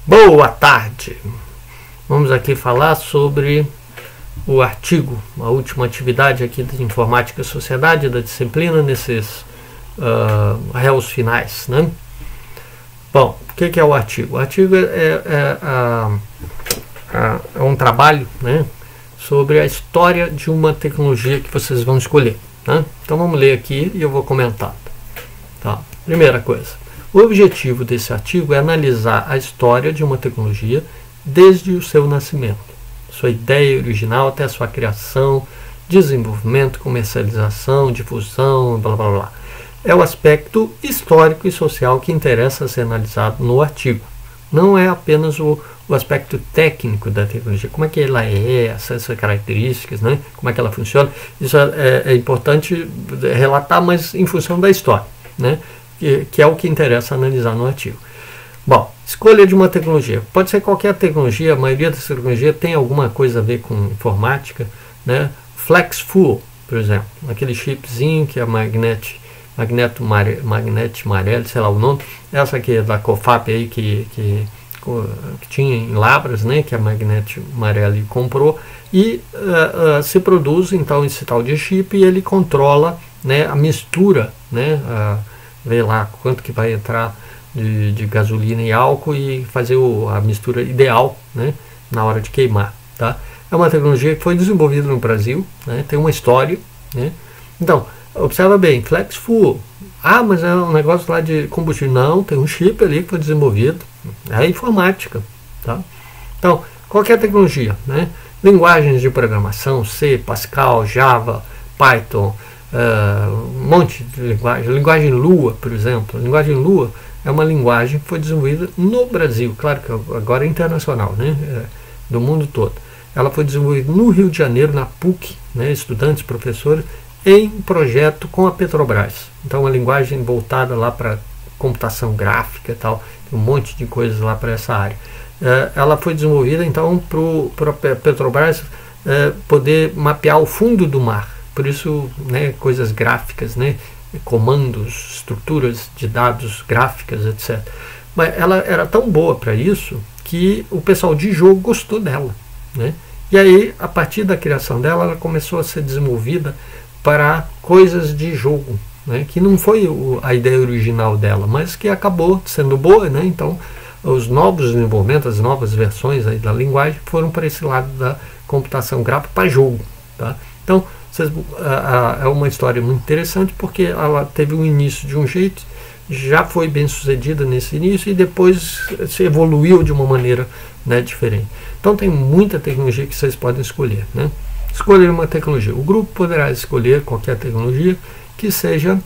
Boa tarde! Vamos aqui falar sobre o artigo, a última atividade aqui de Informática e Sociedade da disciplina nesses réus finais, né? Bom, o que é o artigo? O artigo é um trabalho, né, sobre a história de uma tecnologia que vocês vão escolher, né? Então vamos ler aqui e eu vou comentar. Tá. Primeira coisa. O objetivo desse artigo é analisar a história de uma tecnologia desde o seu nascimento, sua ideia original até a sua criação, desenvolvimento, comercialização, difusão, blá blá blá. É o aspecto histórico e social que interessa ser analisado no artigo. Não é apenas o aspecto técnico da tecnologia, como é que ela é, essas características, né? Como é que ela funciona. Isso é importante relatar, mas em função da história, né? Que é o que interessa analisar no artigo. Bom, escolha de uma tecnologia. Pode ser qualquer tecnologia, a maioria das tecnologias tem alguma coisa a ver com informática, né? FlexFuel, por exemplo, aquele chipzinho que é magneto Marelli, sei lá o nome, essa aqui é da COFAP aí que tinha em Lavras, né, que a Magnete Marelli comprou, e se produz então esse tal de chip e ele controla, né, a mistura, né, vê lá quanto que vai entrar de gasolina e álcool e fazer a mistura ideal, né, na hora de queimar, tá? É uma tecnologia que foi desenvolvida no Brasil, né, tem uma história, né? Então, observa bem, FlexFuel, mas é um negócio lá de combustível. Não, tem um chip ali que foi desenvolvido, é informática, tá? Então, qualquer tecnologia, né? Linguagens de programação, C, Pascal, Java, Python, um monte de linguagem Lua, por exemplo. A linguagem Lua é uma linguagem que foi desenvolvida no Brasil, claro que agora é internacional, né? Do mundo todo. Ela foi desenvolvida no Rio de Janeiro, na PUC, né? Estudantes, professores, em projeto com a Petrobras. Então, uma linguagem voltada lá para computação gráfica e tal, um monte de coisas lá para essa área. Ela foi desenvolvida, então, para a Petrobras poder mapear o fundo do mar. Por isso, né, coisas gráficas, né, comandos, estruturas de dados gráficas, etc. Mas ela era tão boa para isso que o pessoal de jogo gostou dela, né? E aí, a partir da criação dela, ela começou a ser desenvolvida para coisas de jogo, né, que não foi a ideia original dela, mas que acabou sendo boa, né? Então, os novos desenvolvimentos, as novas versões aí da linguagem foram para esse lado da computação gráfica para jogo, tá? Então, é uma história muito interessante porque ela teve um início de um jeito, já foi bem sucedida nesse início e depois se evoluiu de uma maneira, né, diferente. Então, tem muita tecnologia que vocês podem escolher, né? Escolher uma tecnologia. O grupo poderá escolher qualquer tecnologia que seja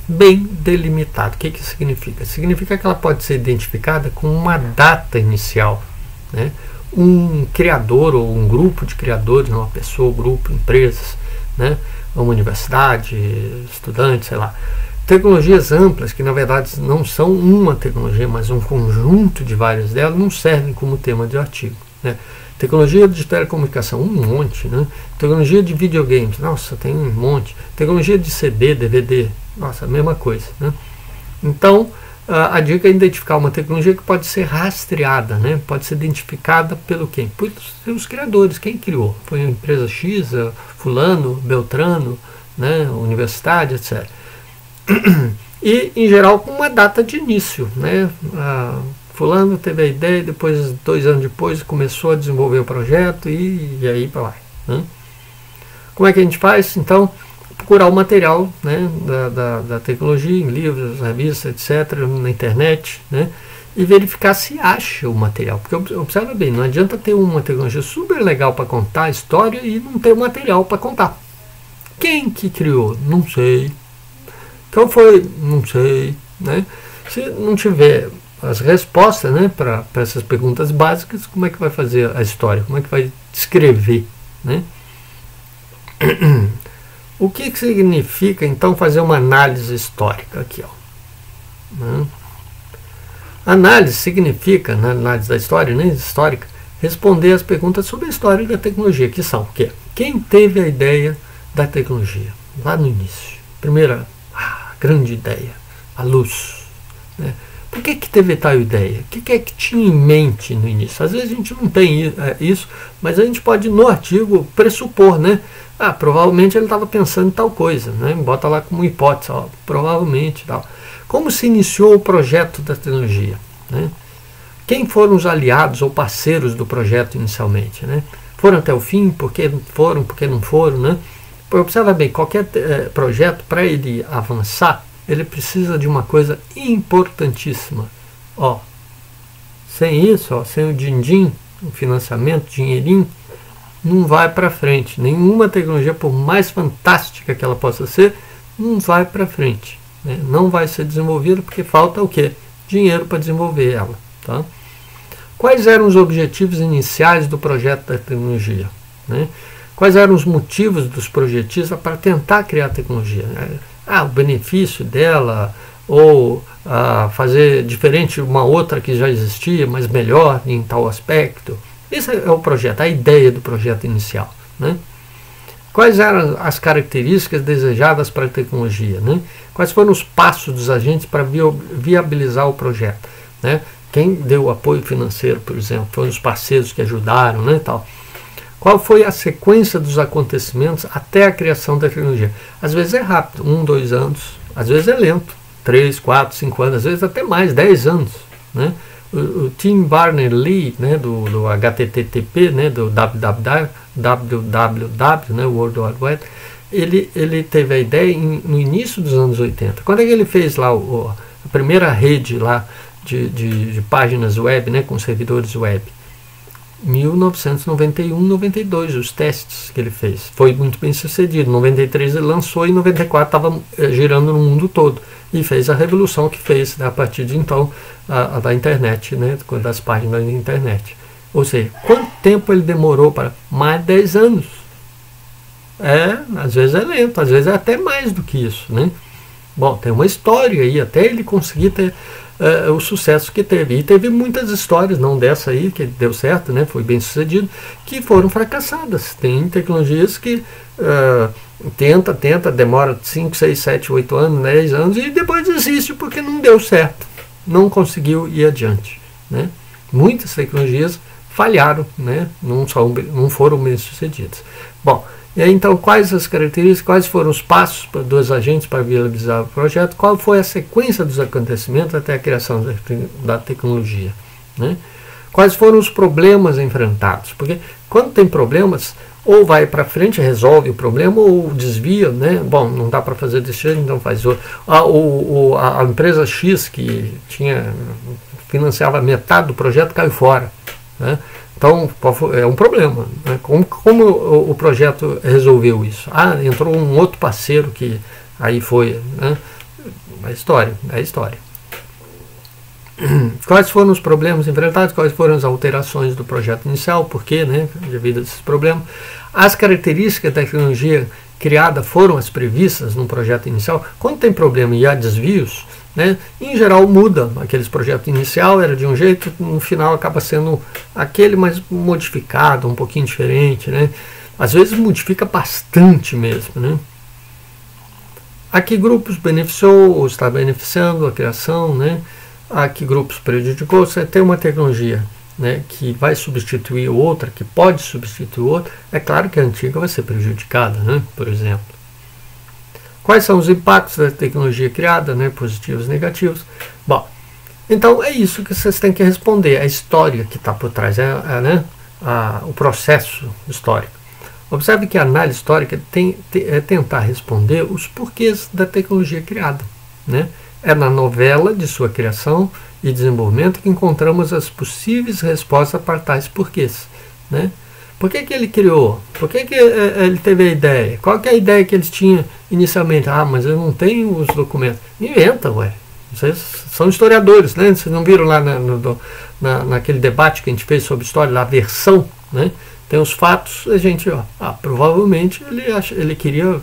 bem delimitada. O que significa? Significa que ela pode ser identificada com uma data inicial, né? Um criador ou um grupo de criadores, uma pessoa, grupo, empresas, né? Uma universidade, estudantes, sei lá. Tecnologias amplas, que na verdade não são uma tecnologia, mas um conjunto de várias delas, não servem como tema de artigo, né? Tecnologia de telecomunicação, um monte, né? Tecnologia de videogames, nossa, tem um monte. Tecnologia de CD, DVD, nossa, a mesma coisa, né? Então, a dica é identificar uma tecnologia que pode ser rastreada, né? Pode ser identificada pelo quem? Por seus criadores, quem criou? Foi a empresa X, fulano, Beltrano, né? Universidade, etc. E, em geral, com uma data de início, né? Fulano teve a ideia, depois, 2 anos depois, começou a desenvolver o projeto e aí para lá, né? Como é que a gente faz? Então, procurar o material, né, da tecnologia, em livros, revistas, etc., na internet, né, e verificar se acha o material. Porque, observa bem, não adianta ter uma tecnologia super legal para contar a história e não ter o material para contar. Quem que criou? Não sei. Então foi? Não sei, né? Se não tiver as respostas, né, para essas perguntas básicas, como é que vai fazer a história? Como é que vai descrever, né? O que significa, então, fazer uma análise histórica aqui, ó, né? Análise significa, na análise da história, né, histórica, responder as perguntas sobre a história da tecnologia, que são o quê? Quem teve a ideia da tecnologia lá no início? Primeira grande ideia, a luz, né? por que teve tal ideia? O que é que tinha em mente no início? Às vezes a gente não tem isso, mas a gente pode, no artigo, pressupor, né? Ah, provavelmente ele estava pensando em tal coisa, né? Bota lá como hipótese, ó, provavelmente tal. Como se iniciou o projeto da tecnologia, né? Quem foram os aliados ou parceiros do projeto inicialmente, né? Foram até o fim? Por que foram? Por que não foram, né? Observa bem, qualquer projeto, para ele avançar, ele precisa de uma coisa importantíssima. Ó, sem isso, ó, sem o din-din, o financiamento, dinheirinho, não vai para frente. Nenhuma tecnologia, por mais fantástica que ela possa ser, não vai para frente, né? Não vai ser desenvolvida porque falta o quê? Dinheiro para desenvolver ela. Tá? Quais eram os objetivos iniciais do projeto da tecnologia, né? Quais eram os motivos dos projetistas para tentar criar a tecnologia? O benefício dela, ou fazer diferente de uma outra que já existia, mas melhor em tal aspecto. Esse é o projeto, a ideia do projeto inicial, né? Quais eram as características desejadas para a tecnologia, né? Quais foram os passos dos agentes para viabilizar o projeto, né? Quem deu apoio financeiro, por exemplo, foram os parceiros que ajudaram, né, tal. Qual foi a sequência dos acontecimentos até a criação da tecnologia? Às vezes é rápido, 1, 2 anos, às vezes é lento, 3, 4, 5 anos, às vezes até mais, 10 anos, né? O Tim Berners-Lee, né, do HTTP, né, do www, né, World Wide Web, ele teve a ideia no início dos anos 80. Quando é que ele fez lá a primeira rede lá de páginas web, né, com servidores web? 1991, 92, os testes que ele fez. Foi muito bem sucedido. Em 93 ele lançou e em 94 estava girando no mundo todo. E fez a revolução que fez, né, a partir de então, da internet, né, das páginas da internet. Ou seja, quanto tempo ele demorou para? Mais de 10 anos. Às vezes é lento, às vezes é até mais do que isso, né? Bom, tem uma história aí, até ele conseguir ter o sucesso que teve. E teve muitas histórias, não dessa aí, que deu certo, né, foi bem sucedido, que foram fracassadas. Tem tecnologias que tenta, demora 5, 6, 7, 8 anos, 10 anos, e depois desiste porque não deu certo, não conseguiu ir adiante, né? Muitas tecnologias falharam, né, não foram bem sucedidas. Bom, e aí, então, quais as características, quais foram os passos dos agentes para viabilizar o projeto, qual foi a sequência dos acontecimentos até a criação da tecnologia, né? Quais foram os problemas enfrentados, porque quando tem problemas, ou vai para frente, resolve o problema, ou desvia, né? Bom, não dá para fazer desse jeito, então faz outro. A empresa X, que financiava metade do projeto, caiu fora, né? Então, é um problema, né? Como o projeto resolveu isso? Entrou um outro parceiro que aí foi, né? É a história. Quais foram os problemas enfrentados? Quais foram as alterações do projeto inicial? Por quê, né? Devido a esses problemas. As características da tecnologia criada foram as previstas no projeto inicial? Quando tem problema e há desvios, né, em geral muda. Aqueles projetos inicial era de um jeito, no final acaba sendo aquele mais modificado, um pouquinho diferente, né? Às vezes modifica bastante mesmo, né? A que grupos beneficiou ou está beneficiando a criação, né? A que grupos prejudicou? Você tem uma tecnologia, né, que vai substituir outra, que pode substituir outra, é claro que a antiga vai ser prejudicada, né, por exemplo. Quais são os impactos da tecnologia criada, né, positivos e negativos? Bom, então é isso que vocês têm que responder, a história que está por trás, o processo histórico. Observe que a análise histórica é tentar responder os porquês da tecnologia criada, né? É na novela de sua criação e desenvolvimento que encontramos as possíveis respostas para tais porquês, né? Por que ele criou? Por que ele teve a ideia? Qual que é a ideia que eles tinham inicialmente? Mas eu não tenho os documentos. Inventa, ué. Vocês são historiadores, né? Vocês não viram lá naquele debate que a gente fez sobre história, lá a versão, né? Tem os fatos, a gente, provavelmente ele queria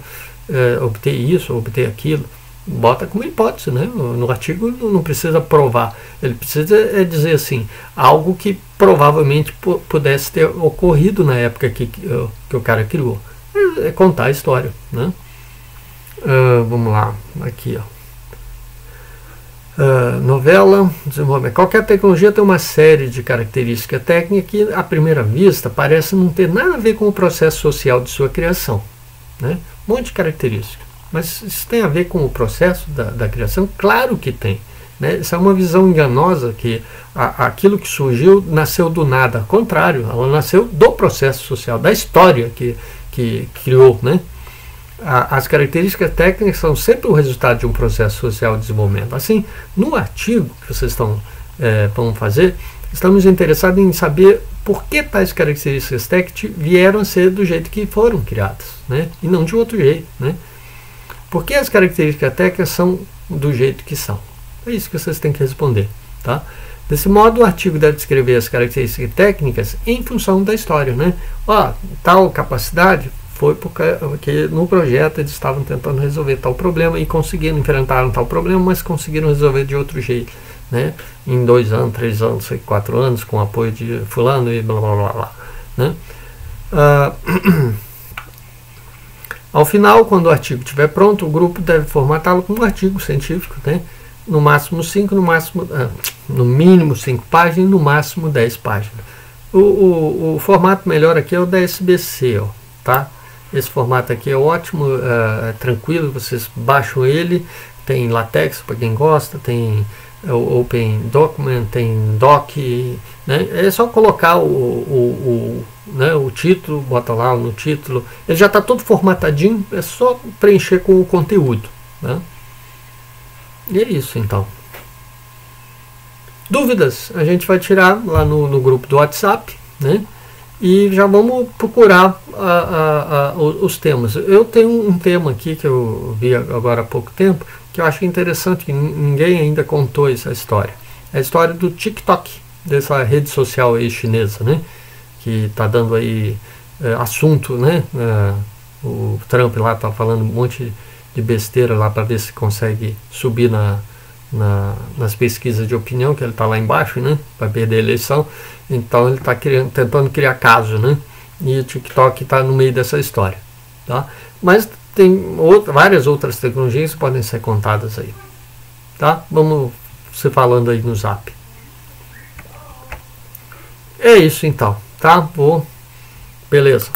obter isso, obter aquilo. Bota como hipótese, né? No artigo não precisa provar, ele precisa dizer assim, algo que provavelmente pudesse ter ocorrido na época que o cara criou. É contar a história, né? Vamos lá, aqui, Novela, desenvolvimento. Qualquer tecnologia tem uma série de características técnicas que, à primeira vista, parece não ter nada a ver com o processo social de sua criação, né? Um monte de características. Mas isso tem a ver com o processo da criação? Claro que tem, né? Isso é uma visão enganosa que aquilo que surgiu nasceu do nada. Ao contrário, ela nasceu do processo social, da história que criou, né? As características técnicas são sempre o resultado de um processo social de desenvolvimento. Assim, no artigo que vocês vão fazer, estamos interessados em saber por que tais características técnicas vieram a ser do jeito que foram criadas, né? E não de outro jeito, né? Por que as características técnicas são do jeito que são? É isso que vocês têm que responder, tá? Desse modo, o artigo deve descrever as características técnicas em função da história, né? Tal capacidade foi porque no projeto eles estavam tentando resolver tal problema e conseguiram, enfrentaram tal problema, mas conseguiram resolver de outro jeito, né? Em 2 anos, 3 anos, 4 anos, com apoio de fulano e blá blá blá blá, né? Ao final, quando o artigo estiver pronto, o grupo deve formatá-lo como um artigo científico, né? No máximo 5, no mínimo 5 páginas, no máximo 10 páginas. O formato melhor aqui é o da SBC, ó, tá? Esse formato aqui é ótimo, tranquilo, vocês baixam ele, tem LaTeX para quem gosta, tem o Open Document, tem Doc, né? É só colocar o título, bota lá no título, ele já está todo formatadinho, é só preencher com o conteúdo, né? E é isso então. Dúvidas a gente vai tirar lá no grupo do WhatsApp, né? E já vamos procurar os temas. Eu tenho um tema aqui que eu vi agora há pouco tempo, que eu acho interessante, que ninguém ainda contou essa história. É a história do TikTok, dessa rede social aí chinesa, né? Que está dando aí assunto, né? O Trump lá está falando um monte de besteira lá para ver se consegue subir nas pesquisas de opinião, que ele está lá embaixo, né? Para perder a eleição. Então ele está tentando criar caso, né? E o TikTok está no meio dessa história, tá? Mas tem várias outras tecnologias que podem ser contadas aí, tá? Vamos se falando aí no Zap. É isso então, tá? Beleza.